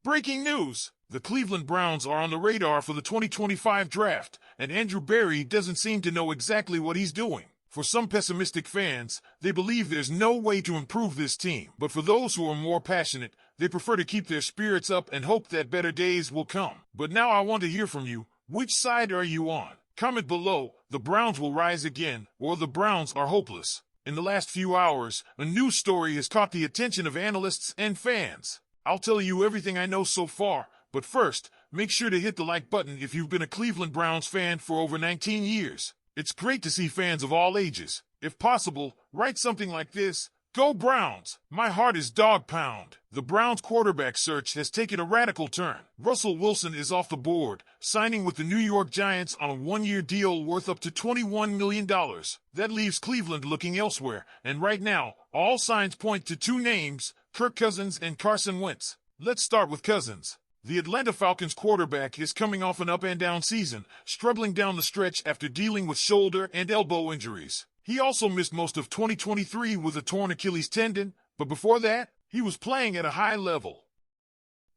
Breaking news! The Cleveland Browns are on the radar for the 2025 draft, and Andrew Berry doesn't seem to know exactly what he's doing. For some pessimistic fans, they believe there's no way to improve this team. But for those who are more passionate, they prefer to keep their spirits up and hope that better days will come. But now I want to hear from you. Which side are you on? Comment below. The Browns will rise again, or the Browns are hopeless. In the last few hours, a news story has caught the attention of analysts and fans. I'll tell you everything I know so far, but first, make sure to hit the like button if you've been a Cleveland Browns fan for over 19 years. It's great to see fans of all ages. If possible, write something like this: Go Browns! My heart is Dawg Pound. The Browns quarterback search has taken a radical turn. Russell Wilson is off the board, signing with the New York Giants on a one-year deal worth up to $21 million. That leaves Cleveland looking elsewhere, and right now, all signs point to two names: Kirk Cousins and Carson Wentz. Let's start with Cousins. The Atlanta Falcons quarterback is coming off an up-and-down season, struggling down the stretch after dealing with shoulder and elbow injuries. He also missed most of 2023 with a torn Achilles tendon, but before that, he was playing at a high level.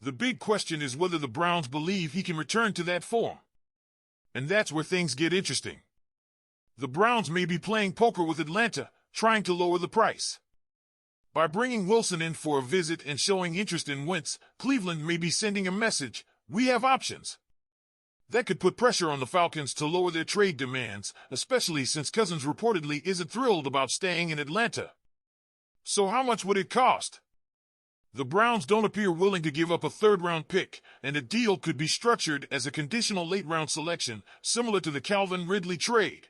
The big question is whether the Browns believe he can return to that form. And that's where things get interesting. The Browns may be playing poker with Atlanta, trying to lower the price. By bringing Wilson in for a visit and showing interest in Wentz, Cleveland may be sending a message: we have options. That could put pressure on the Falcons to lower their trade demands, especially since Cousins reportedly isn't thrilled about staying in Atlanta. So how much would it cost? The Browns don't appear willing to give up a third-round pick, and a deal could be structured as a conditional late-round selection, similar to the Calvin Ridley trade.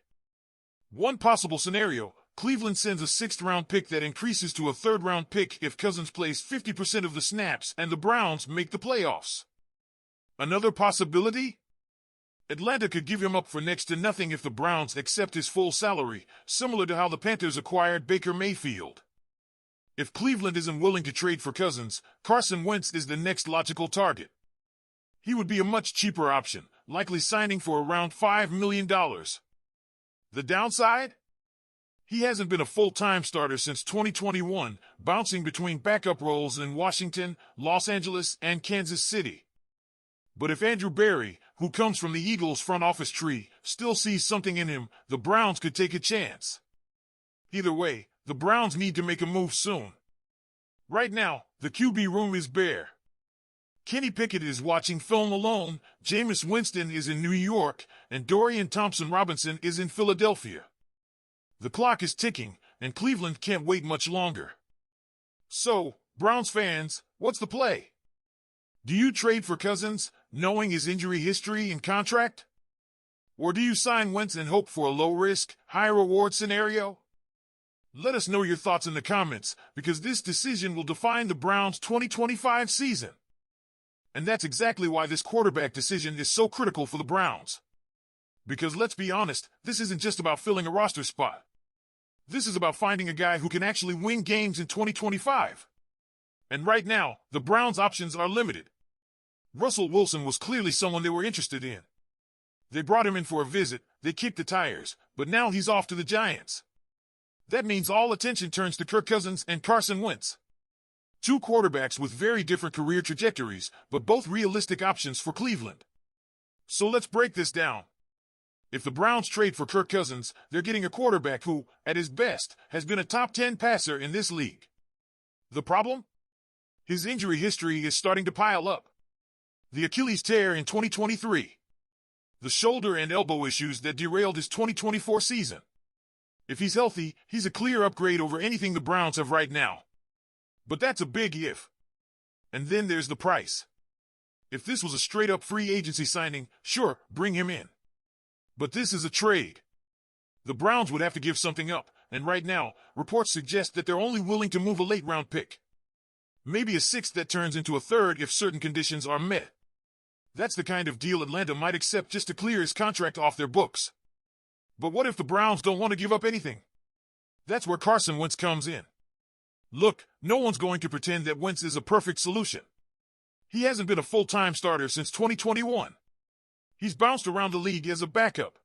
One possible scenario: Cleveland sends a sixth-round pick that increases to a third-round pick if Cousins plays 50% of the snaps and the Browns make the playoffs. Another possibility? Atlanta could give him up for next to nothing if the Browns accept his full salary, similar to how the Panthers acquired Baker Mayfield. If Cleveland isn't willing to trade for Cousins, Carson Wentz is the next logical target. He would be a much cheaper option, likely signing for around $5 million. The downside? He hasn't been a full-time starter since 2021, bouncing between backup roles in Washington, Los Angeles, and Kansas City. But if Andrew Berry, who comes from the Eagles' front office tree, still sees something in him, the Browns could take a chance. Either way, the Browns need to make a move soon. Right now, the QB room is bare. Kenny Pickett is watching film alone, Jameis Winston is in New York, and Dorian Thompson-Robinson is in Philadelphia. The clock is ticking, and Cleveland can't wait much longer. So, Browns fans, what's the play? Do you trade for Cousins, knowing his injury history and contract? Or do you sign Wentz and hope for a low-risk, high-reward scenario? Let us know your thoughts in the comments, because this decision will define the Browns' 2025 season. And that's exactly why this quarterback decision is so critical for the Browns. Because let's be honest, this isn't just about filling a roster spot. This is about finding a guy who can actually win games in 2025. And right now, the Browns' options are limited. Russell Wilson was clearly someone they were interested in. They brought him in for a visit, they kicked the tires, but now he's off to the Giants. That means all attention turns to Kirk Cousins and Carson Wentz. Two quarterbacks with very different career trajectories, but both realistic options for Cleveland. So let's break this down. If the Browns trade for Kirk Cousins, they're getting a quarterback who, at his best, has been a top 10 passer in this league. The problem? His injury history is starting to pile up. The Achilles tear in 2023. The shoulder and elbow issues that derailed his 2024 season. If he's healthy, he's a clear upgrade over anything the Browns have right now. But that's a big if. And then there's the price. If this was a straight-up free agency signing, sure, bring him in. But this is a trade. The Browns would have to give something up, and right now, reports suggest that they're only willing to move a late-round pick. Maybe a sixth that turns into a third if certain conditions are met. That's the kind of deal Atlanta might accept just to clear his contract off their books. But what if the Browns don't want to give up anything? That's where Carson Wentz comes in. Look, no one's going to pretend that Wentz is a perfect solution. He hasn't been a full-time starter since 2021. He's bounced around the league as a backup.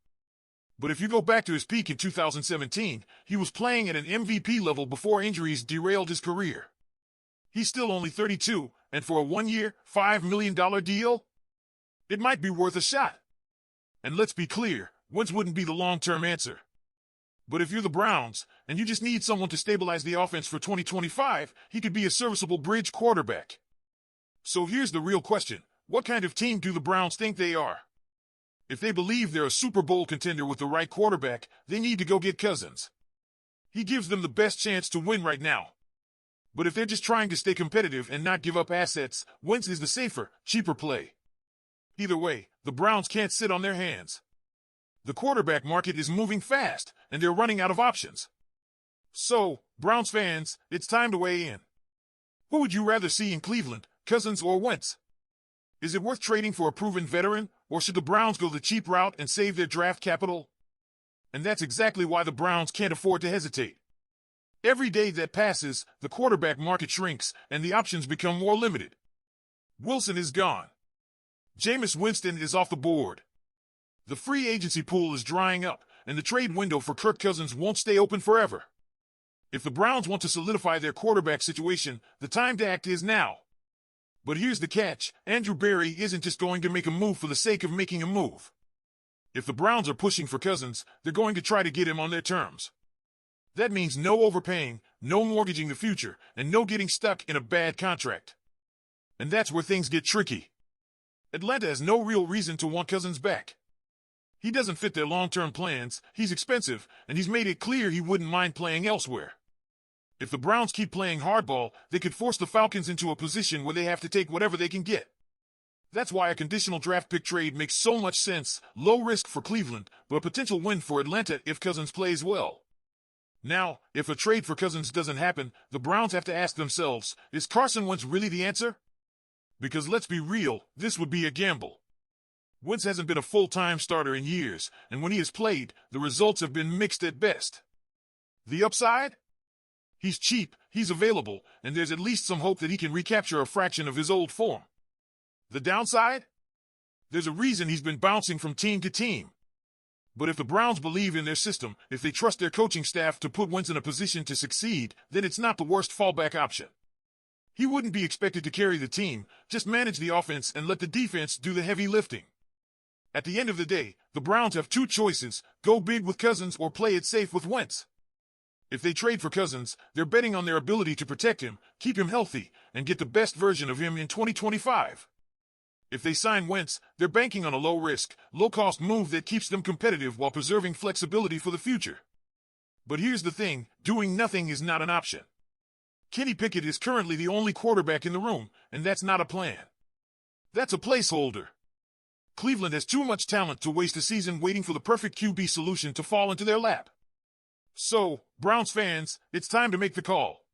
But if you go back to his peak in 2017, he was playing at an MVP level before injuries derailed his career. He's still only 32, and for a 1-year, $5 million deal, it might be worth a shot. And let's be clear, Wentz wouldn't be the long-term answer. But if you're the Browns, and you just need someone to stabilize the offense for 2025, he could be a serviceable bridge quarterback. So here's the real question. What kind of team do the Browns think they are? If they believe they're a Super Bowl contender with the right quarterback, they need to go get Cousins. He gives them the best chance to win right now. But if they're just trying to stay competitive and not give up assets, Wentz is the safer, cheaper play. Either way, the Browns can't sit on their hands. The quarterback market is moving fast, and they're running out of options. So, Browns fans, it's time to weigh in. Who would you rather see in Cleveland, Cousins or Wentz? Is it worth trading for a proven veteran, or should the Browns go the cheap route and save their draft capital? And that's exactly why the Browns can't afford to hesitate. Every day that passes, the quarterback market shrinks, and the options become more limited. Wilson is gone. Jameis Winston is off the board. The free agency pool is drying up, and the trade window for Kirk Cousins won't stay open forever. If the Browns want to solidify their quarterback situation, the time to act is now. But here's the catch, Andrew Berry isn't just going to make a move for the sake of making a move. If the Browns are pushing for Cousins, they're going to try to get him on their terms. That means no overpaying, no mortgaging the future, and no getting stuck in a bad contract. And that's where things get tricky. Atlanta has no real reason to want Cousins back. He doesn't fit their long-term plans, he's expensive, and he's made it clear he wouldn't mind playing elsewhere. If the Browns keep playing hardball, they could force the Falcons into a position where they have to take whatever they can get. That's why a conditional draft pick trade makes so much sense, low risk for Cleveland, but a potential win for Atlanta if Cousins plays well. Now, if a trade for Cousins doesn't happen, the Browns have to ask themselves, is Carson Wentz really the answer? Because let's be real, this would be a gamble. Wentz hasn't been a full-time starter in years, and when he has played, the results have been mixed at best. The upside? He's cheap, he's available, and there's at least some hope that he can recapture a fraction of his old form. The downside? There's a reason he's been bouncing from team to team. But if the Browns believe in their system, if they trust their coaching staff to put Wentz in a position to succeed, then it's not the worst fallback option. He wouldn't be expected to carry the team, just manage the offense and let the defense do the heavy lifting. At the end of the day, the Browns have two choices, go big with Cousins or play it safe with Wentz. If they trade for Cousins, they're betting on their ability to protect him, keep him healthy, and get the best version of him in 2025. If they sign Wentz, they're banking on a low-risk, low-cost move that keeps them competitive while preserving flexibility for the future. But here's the thing, doing nothing is not an option. Kenny Pickett is currently the only quarterback in the room, and that's not a plan. That's a placeholder. Cleveland has too much talent to waste a season waiting for the perfect QB solution to fall into their lap. So, Browns fans, it's time to make the call.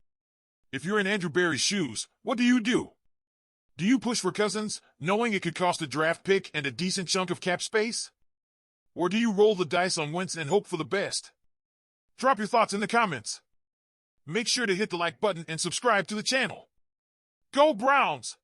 If you're in Andrew Berry's shoes, what do you do? Do you push for Cousins, knowing it could cost a draft pick and a decent chunk of cap space? Or do you roll the dice on Wentz and hope for the best? Drop your thoughts in the comments. Make sure to hit the like button and subscribe to the channel. Go Browns!